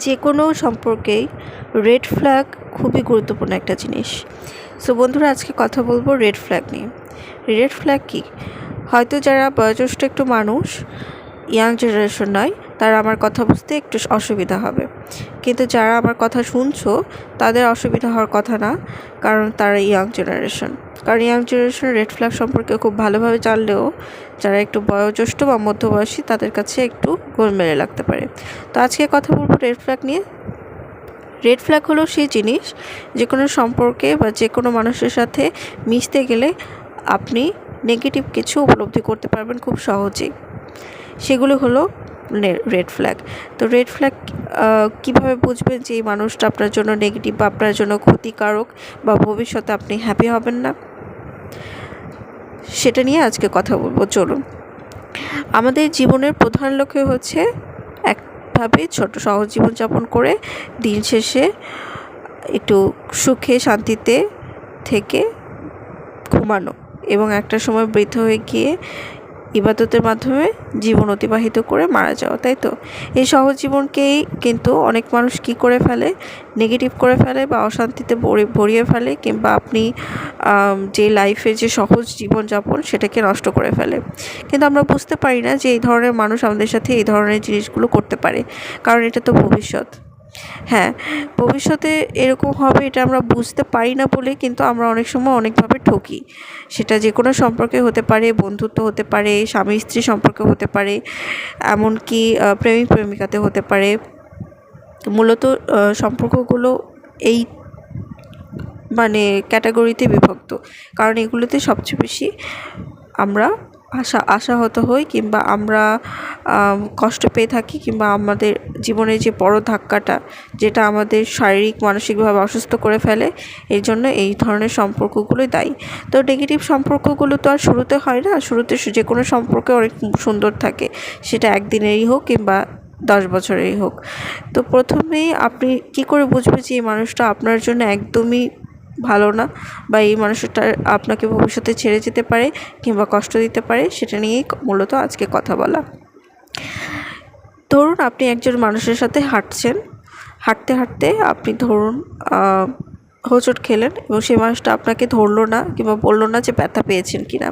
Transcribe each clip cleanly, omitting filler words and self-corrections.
যে কোনো সম্পর্কেই রেড ফ্ল্যাগ খুবই গুরুত্বপূর্ণ একটা জিনিস। সো বন্ধুরা, আজকে কথা বলবো রেড ফ্ল্যাগ নিয়ে। রেড ফ্ল্যাগ কী? হয়তো যারা বয়োজ্যেষ্ঠ একটু মানুষ, ইয়াং জেনারেশন নয়, তারা আমার কথা বুঝতে একটু অসুবিধা হবে, কিন্তু যারা আমার কথা শুনছো তাদের অসুবিধা হওয়ার কথা না, কারণ তারা ইয়াং জেনারেশন। কারণ ইয়াং জেনারেশন রেড ফ্ল্যাগ সম্পর্কে খুব ভালোভাবে জানলেও যারা একটু বয়োজ্যেষ্ঠ বা মধ্যবয়সী তাদের কাছে একটু গোলমেলে লাগতে পারে। তো আজকে কথা বলবো রেড ফ্ল্যাগ নিয়ে। রেড ফ্ল্যাগ হলো সেই জিনিস, যে কোনো সম্পর্কে বা যে কোনো মানুষের সাথে মিশতে গেলে আপনি নেগেটিভ কিছু উপলব্ধি করতে পারবেন খুব সহজেই। সেগুলো হলো রেড ফ্ল্যাগ। তো রেড ফ্ল্যাগ কীভাবে বুঝবেন যে এই মানুষটা আপনার জন্য নেগেটিভ বা আপনার জন্য ক্ষতিকারক বা ভবিষ্যতে আপনি হ্যাপি হবেন না, সেটা নিয়ে আজকে কথা বলবো। চলুন। আমাদের জীবনের প্রধান লক্ষ্য হচ্ছে একভাবে ছোট সহজ জীবনযাপন করে দিন শেষে একটু সুখে শান্তিতে থেকে ঘুমানো এবং একটা সময় বৃদ্ধ হয়ে গিয়ে ইবাদতের মাধ্যমে জীবন অতিবাহিত করে মারা যাওয়া, তাই তো? এই সহজ জীবনকেই কিন্তু অনেক মানুষ কী করে ফেলে, নেগেটিভ করে ফেলে বা অশান্তিতে ভরিয়ে ফেলে, কিংবা আপনি যে লাইফে যে সহজ জীবনযাপন সেটাকে নষ্ট করে ফেলে। কিন্তু আমরা বুঝতে পারি না যে এই ধরনের মানুষ আমাদের সাথে এই ধরনের জিনিসগুলো করতে পারে, কারণ এটা তো ভবিষ্যৎ। হ্যাঁ, ভবিষ্যতে এরকম হবে এটা আমরা বুঝতে পারি না বলে কিন্তু আমরা অনেক সময় অনেকভাবে ঠকি। সেটা যে কোনো সম্পর্কে হতে পারে, বন্ধুত্ব হতে পারে, স্বামী স্ত্রী সম্পর্কে হতে পারে, এমনকি প্রেমিক প্রেমিকাতে হতে পারে। মূলত সম্পর্কগুলো এই ক্যাটাগরিতে বিভক্ত, কারণ এগুলোতে সবচেয়ে বেশি আমরা আশাহত হই, কিংবা আমরা কষ্ট পেয়ে থাকি, কিংবা আমাদের জীবনের যে বড় ধাক্কাটা যেটা আমাদের শারীরিক মানসিকভাবে অসুস্থ করে ফেলে, এই জন্য এই ধরনের সম্পর্কগুলোই দায়ী। তো নেগেটিভ সম্পর্কগুলো তো আর শুরুতে হয় না। শুরুতে যে কোনো সম্পর্কে অনেক সুন্দর থাকে, সেটা একদিনেরই হোক কিংবা 10 বছরেরই হোক। তো প্রথমেই আপনি কি করে বুঝবেন যে এই মানুষটা আপনার জন্য একদমই ভালো না, বা এই মানুষটা আপনাকে ভবিষ্যতে ছেড়ে যেতে পারে কিংবা কষ্ট দিতে পারে, সেটা নিয়েই মূলত আজকে কথা বলা। ধরুন আপনি একজন মানুষের সাথে হাঁটতে হাঁটতে আপনি ধরুন হোঁচট খেলেন এবং সেই মানুষটা আপনাকে ধরলো না কিংবা বললো না যে ব্যথা পেয়েছেন কিনা।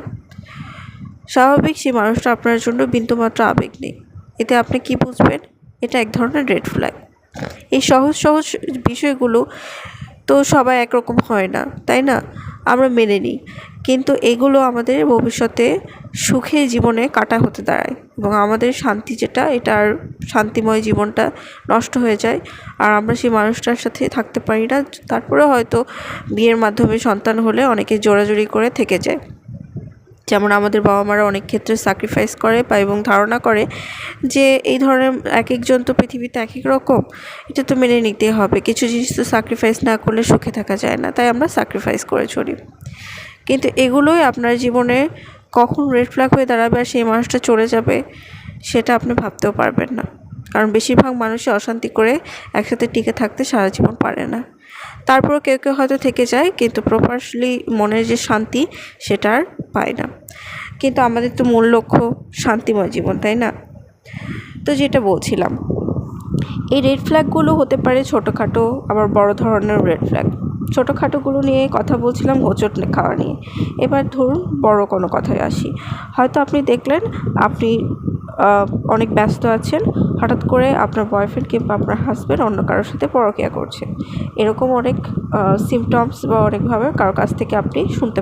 স্বাভাবিক, সেই মানুষটা আপনার জন্য বিন্দুমাত্র আবেগ নেই। এতে আপনি কি বুঝবেন? এটা এক ধরনের রেড ফ্ল্যাগ। এই সহজ সহজ বিষয়গুলো তো সবাই একরকম হয় না, তাই না? আমরা মেনে নিই, কিন্তু এগুলো আমাদের ভবিষ্যতে সুখে জীবনে কাটা হতে দাঁড়ায় এবং আমাদের শান্তি যেটা, এটার শান্তিময় জীবনটা নষ্ট হয়ে যায়, আর আমরা সেই মানুষটার সাথে থাকতে পারি না। তারপরে হয়তো বিয়ের মাধ্যমে সন্তান হলে অনেকে জোরাজুরি করে থেকে যায়, যেমন আমাদের বাবা মারা অনেক ক্ষেত্রে স্যাক্রিফাইস করে বা এবং ধারণা করে যে এই ধরনের এক একজন তো পৃথিবীতে এক এক রকম, এটা তো মেনে নিতে হবে, কিছু জিনিস তো স্যাক্রিফাইস না করলে সুখে থাকা যায় না, তাই আমরা স্যাক্রিফাইস করে চলি। কিন্তু এগুলোই আপনার জীবনে কখন রেড ফ্ল্যাগ হয়ে দাঁড়াবে আর সেই মানুষটা চলে যাবে, সেটা আপনি ভাবতেও পারবেন না। কারণ বেশিরভাগ মানুষই অশান্তি করে একসাথে টিকে থাকতে সারা জীবন পারে না। তারপরও কেউ কেউ হয়তো থেকে যায়, কিন্তু প্রপারলি মনের যে শান্তি সেটা আর পায় না। কিন্তু আমাদের তো মূল লক্ষ্য শান্তিময় জীবন, তাই না? তো যেটা বলছিলাম, এই রেড ফ্ল্যাগগুলো হতে পারে ছোটোখাটো, আবার বড় ধরনের রেড ফ্ল্যাগ। ছোটোখাটোগুলো নিয়ে কথা বলছিলাম, হোঁচট খাওয়া নিয়ে। এবার ধরুন বড় কোনো কথায় আসি। হয়তো আপনি দেখলেন আপনি অনেক ব্যস্ত আছেন, হঠাৎ করে আপনার বয়ফ্রেন্ড কিংবা আপনার হাজব্যান্ড অন্য কারোর সাথে পরকীয়া করছে, এরকম অনেক সিমটমস বা অনেকভাবে কারোর কাছ থেকে আপনি শুনতে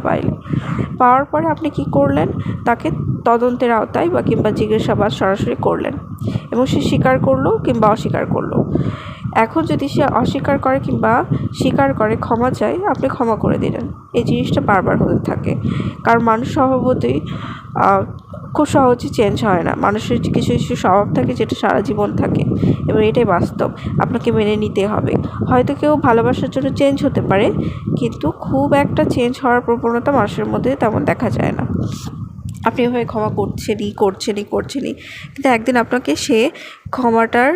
পাওয়ার পরে আপনি কি করলেন? তাকে তদন্তের আওতায় বা কিংবা জিজ্ঞাসাবাদ সরাসরি করলেন এবং সে স্বীকার করলো কিংবা অস্বীকার করলো। এখন যদি সে অস্বীকার করে কিংবা স্বীকার করে, ক্ষমা চায়, আপনি ক্ষমা করে দিলেন। এই জিনিসটা বারবার হতে থাকে, কারণ মানুষ স্বভাবতই খুব সহজে চেঞ্জ হয় না। মানুষের কিছু কিছু স্বভাব থাকে যেটা সারা জীবন থাকে, এবং এটাই বাস্তব, আপনাকে মেনে নিতে হবে। হয়তো কেউ ভালোবাসার জন্য চেঞ্জ হতে পারে, কিন্তু খুব একটা চেঞ্জ হওয়ার প্রবণতা মানুষের মধ্যে তেমন দেখা যায় না। আপনি এভাবে ক্ষমা করছেনই, কিন্তু একদিন আপনাকে সে ক্ষমাটার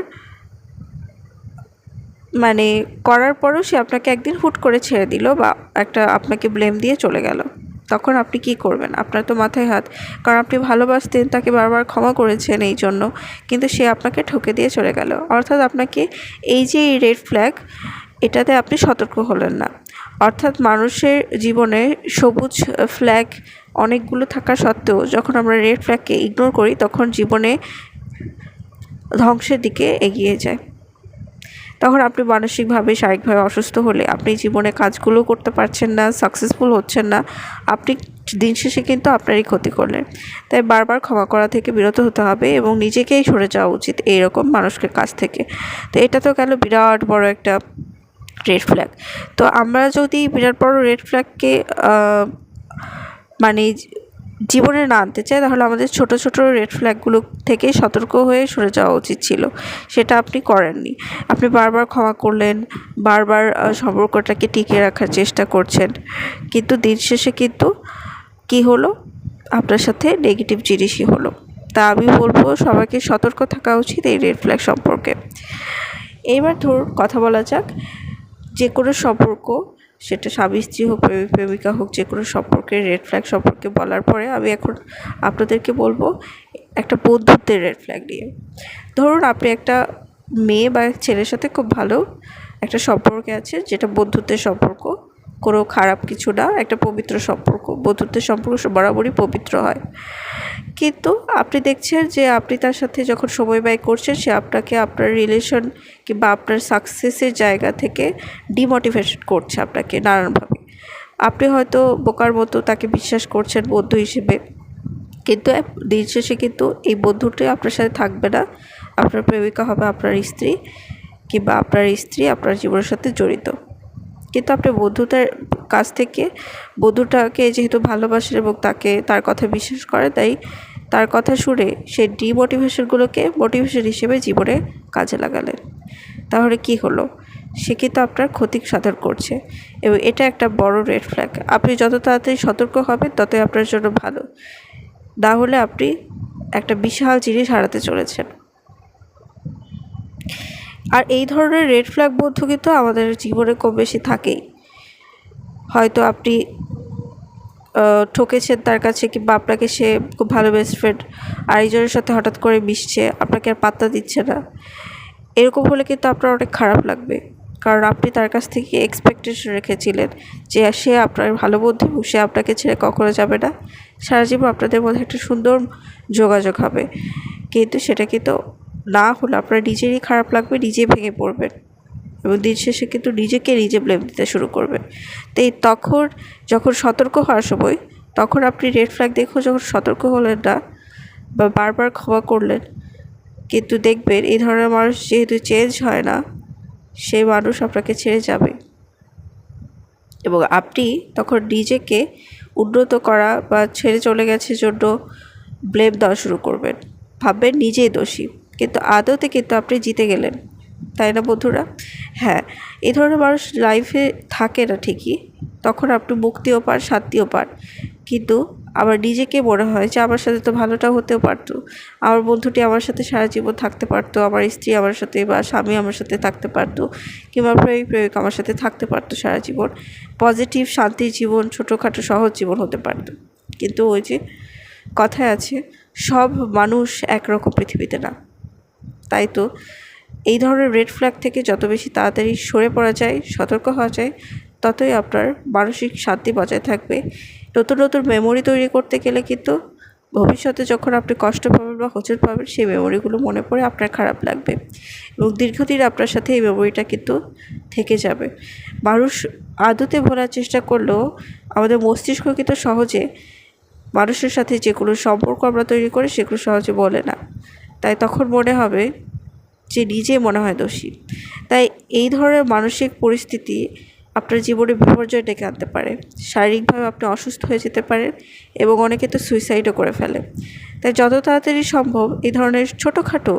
করার পরও সে আপনাকে একদিন হুট করে ছেড়ে দিল বা আপনাকে ব্লেম দিয়ে চলে গেল। তখন আপনি কি করবেন? আপনার তো মাথায় হাত, কারণ আপনি ভালোবাসতেন, তাকে বারবার ক্ষমা করেছেন এই জন্য, কিন্তু সে আপনাকে ঠকে দিয়ে চলে গেল। অর্থাৎ আপনাকে এই যে এই রেড ফ্ল্যাগ, এটাতে আপনি সতর্ক হলেন না। অর্থাৎ মানুষের জীবনে সবুজ ফ্ল্যাগ অনেকগুলো থাকা সত্ত্বেও যখন আমরা রেড ফ্ল্যাগকে ইগনোর করি, তখন জীবনে ধ্বংসের দিকে এগিয়ে যায়। তখন আপনি মানসিকভাবে শারীরিকভাবে অসুস্থ হলে আপনি জীবনে কাজগুলো করতে পারছেন না, সাকসেসফুল হচ্ছেন না, আপনি দিন শেষে কিন্তু আপনারই ক্ষতি করলেন। তাই বারবার ক্ষমা করা থেকে বিরত হতে হবে এবং নিজেকেই সরে যাওয়া উচিত এইরকম মানুষের কাছ থেকে। তো এটা তো গেল বিরাট বড় একটা রেড ফ্ল্যাগ। তো আমরা যদি বিরাট বড় রেড ফ্ল্যাগকে মানে জীবনে না আনতে চাই, তাহলে আমাদের ছোট ছোট রেড ফ্ল্যাগগুলো থেকে সতর্ক হয়ে সরে যাওয়া উচিত ছিল। সেটা আপনি করেননি। আপনি বারবার ক্ষমা করলেন, বারবার সম্পর্কটাকে টিকিয়ে রাখার চেষ্টা করছেন, কিন্তু দিন শেষে কিন্তু কী হলো? আপনার সাথে নেগেটিভ জিনিসই হলো। তা আমি বলবো সবাইকে সতর্ক থাকা উচিত এই রেড ফ্ল্যাগ সম্পর্কে। এইবার ধরুন কথা বলা যাক যে কোনো সম্পর্ক, সেটা স্বামী স্ত্রী হোক, প্রেমিক প্রেমিকা হোক, যে কোনো সম্পর্কের রেড ফ্ল্যাগ সম্পর্কে বলার পরে আমি এখন আপনাদেরকে বলবো একটা বন্ধুত্বের রেড ফ্ল্যাগ নিয়ে। ধরুন আপনি একটা মেয়ে বা ছেলের সাথে খুব ভালো একটা সম্পর্কে আছে, যেটা বন্ধুত্বের সম্পর্ক, কোনো খারাপ কিছু না, একটা পবিত্র সম্পর্ক। বন্ধুত্বের সম্পর্ক বরাবরই পবিত্র হয়। কিন্তু আপনি দেখছেন যে আপনি তার সাথে যখন সময় ব্যয় করছেন, সে আপনাকে আপনার রিলেশন কিংবা আপনার সাকসেসের জায়গা থেকে ডিমোটিভেশন করছে আপনাকে নানানভাবে। আপনি হয়তো বোকার মতো তাকে বিশ্বাস করছেন বন্ধু হিসেবে, কিন্তু দিন শেষে কিন্তু এই বন্ধুটি আপনার সাথে থাকবে না। আপনার প্রেমিকা হবে আপনার স্ত্রী, কিংবা আপনার স্ত্রী আপনার জীবনের সাথে জড়িত। কিন্তু আপনি বন্ধুটার কাছ থেকে, বন্ধুটাকে যেহেতু ভালোবাসেন এবং তার কথা বিশ্বাস করে, তাই তার কথা শুনে সেই ডিমোটিভেশনগুলোকে মোটিভেশন হিসেবে জীবনে কাজে লাগালেন। তাহলে কি হলো? সে কিন্তু আপনার ক্ষতি সাধন করছে এবং এটা একটা বড় রেড ফ্ল্যাগ। আপনি যত তাড়াতাড়ি সতর্ক হবেন ততই আপনার জন্য ভালো, না হলে আপনি একটা বিশাল জিনিস হারাতে চলেছেন। আর এই ধরনের রেড ফ্ল্যাগ বন্ধু কিন্তু আমাদের জীবনে কম বেশি থাকেই। হয়তো আপনি ঠকেছেন তার কাছে, কিংবা আপনাকে সে খুব ভালো বেস্ট ফ্রেন্ড আরেকজনের সাথে হঠাৎ করে মিশছে, আপনাকে আর পাত্তা দিচ্ছে না। এরকম হলে কিন্তু আপনার অনেক খারাপ লাগবে, কারণ আপনি তার কাছ থেকে এক্সপেকটেশন রেখেছিলেন যে সে আপনার ভালো বন্ধু, সে আপনাকে ছেড়ে কখনো যাবে না, সারা জীবন আপনাদের মধ্যে একটা সুন্দর যোগাযোগ হবে। কিন্তু সেটা কিন্তু না হলে আপনার নিজেরই খারাপ লাগবে, নিজে ভেঙে পড়বেন এবং দিন শেষে কিন্তু নিজেকে নিজে ব্লেম দিতে শুরু করবেন। তাই তখন যখন সতর্ক হওয়ার সময়, তখন আপনি রেড ফ্ল্যাগ দেখো যখন সতর্ক হলেন না বা বারবার ক্ষমা করলেন, কিন্তু দেখবেন এই ধরনের মানুষ যেহেতু চেঞ্জ হয় না, সেই মানুষ আপনাকে ছেড়ে যাবে এবং আপনি তখন নিজেকে উন্নত করা বা ছেড়ে চলে গেছে জন্য ব্লেম দেওয়া শুরু করবেন, ভাববেন নিজেই দোষী, কিন্তু আদতে কিন্তু আপনি জিতে গেলেন। তাই না বন্ধুরা? হ্যাঁ, এই ধরনের মানুষ লাইফে থাকে না ঠিকই, তখন আপনি মুক্তিও পান, শান্তিও পান, কিন্তু আবার নিজেকে মনে হয় যে আমার সাথে তো ভালোটা হতেও পারতো, আমার বন্ধুটি আমার সাথে সারা জীবন থাকতে পারতো, আমার স্ত্রী আমার সাথে বা স্বামী আমার সাথে থাকতে পারতো, কিংবা প্রেমিক প্রেমিক আমার সাথে থাকতে পারতো সারা জীবন, পজিটিভ শান্তির জীবন, ছোটোখাটো সহজ জীবন হতে পারতো। কিন্তু ওই যে কথায় আছে, সব মানুষ একরকম পৃথিবীতে না। তাই তো এই ধরনের রেড ফ্ল্যাগ থেকে যত বেশি তাড়াতাড়ি সরে পড়া যায়, সতর্ক হওয়া যায়, ততই আপনার মানসিক শান্তি বজায় থাকবে। নতুন নতুন মেমোরি তৈরি করতে গেলে কিন্তু ভবিষ্যতে যখন আপনি কষ্ট পাবেন বা হোঁচট পাবেন, সেই মেমোরিগুলো মনে পড়ে আপনার খারাপ লাগবে এবং দীর্ঘদিন আপনার সাথে এই মেমোরিটা কিন্তু থেকে যাবে। মানুষ আদতে ভোলার চেষ্টা করলেও আমাদের মস্তিষ্ক কিন্তু সহজে মানুষের সাথে যেগুলো সম্পর্ক আমরা তৈরি করি সেগুলো সহজে বলে না, তাই তখন মনে হবে যে নিজে মনে হয় দোষী। তাই এই ধরনের মানসিক পরিস্থিতি আপনার জীবনে বিপর্যয় ডেকে আনতে পারে। শারীরিকভাবে আপনি অসুস্থ হয়ে যেতে পারেন এবং অনেকে তো সুইসাইডও করে ফেলে। তাই যত তাড়াতাড়ি সম্ভব এই ধরনের ছোটোখাটো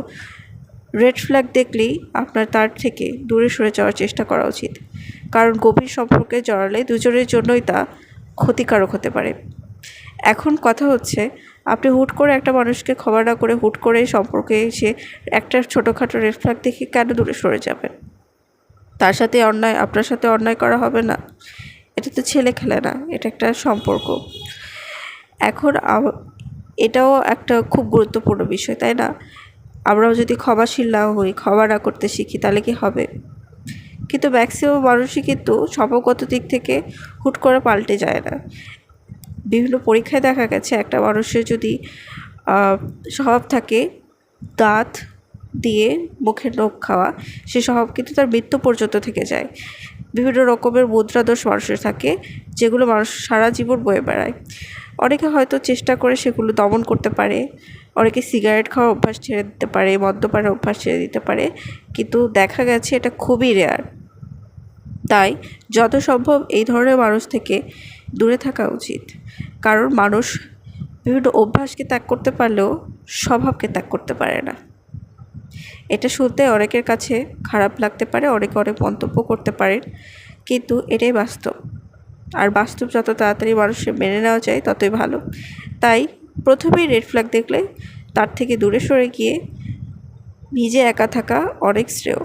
রেড ফ্ল্যাগ দেখলেই আপনার তার থেকে দূরে সরে যাওয়ার চেষ্টা করা উচিত, কারণ গভীর সম্পর্কে জড়ালে দুজনের জন্যই তা ক্ষতিকারক হতে পারে। এখন কথা হচ্ছে, আপনি হুট করে একটা মানুষকে ক্ষমা না করে হুট করে সম্পর্কে এসে একটা ছোটোখাটো রেড ফ্ল্যাগ দেখে কেন দূরে সরে যাবেন? তার সাথে অন্যায়, আপনার সাথে অন্যায় করা হবে না? এটা তো ছেলে খেলে না, এটা একটা সম্পর্ক। এখন এটাও একটা খুব গুরুত্বপূর্ণ বিষয়, তাই না? আমরাও যদি ক্ষমাশীল না হই, ক্ষমা না করতে শিখি, তাহলে কি হবে? কিন্তু ম্যাক্সিমাম মানুষই কিন্তু স্বভাবগত দিক থেকে হুট করে পাল্টে যায় না। বিভিন্ন পরীক্ষায় দেখা গেছে একটা মানুষের যদি স্বভাব থাকে দাঁত দিয়ে মুখের নখ খাওয়া, সে স্বভাব কিন্তু তার মৃত্যু পর্যন্ত থেকে যায়। বিভিন্ন রকমের মুদ্রাদোষ মানুষের থাকে, যেগুলো মানুষ সারা জীবন বয়ে বেড়ায়। অনেকে হয়তো চেষ্টা করে সেগুলো দমন করতে পারে, অনেকে সিগারেট খাওয়ার অভ্যাস ছেড়ে দিতে পারে, মদ্যপানের অভ্যাস ছেড়ে দিতে পারে, কিন্তু দেখা গেছে এটা খুবই রেয়ার। তাই যত সম্ভব এই ধরনের মানুষ থেকে দূরে থাকা উচিত, কারণ মানুষ বিভিন্ন অভ্যাসকে ত্যাগ করতে পারলেও স্বভাবকে ত্যাগ করতে পারে না। এটা শুনতে অনেকের কাছে খারাপ লাগতে পারে, অনেকে অনেক মন্তব্য করতে পারেন, কিন্তু এটাই বাস্তব। আর বাস্তব যত তাড়াতাড়ি মানুষের মেনে নেওয়া যায় ততই ভালো। তাই প্রথমেই রেড ফ্ল্যাগ দেখলে তার থেকে দূরে সরে গিয়ে নিজে একা থাকা অনেক শ্রেয়।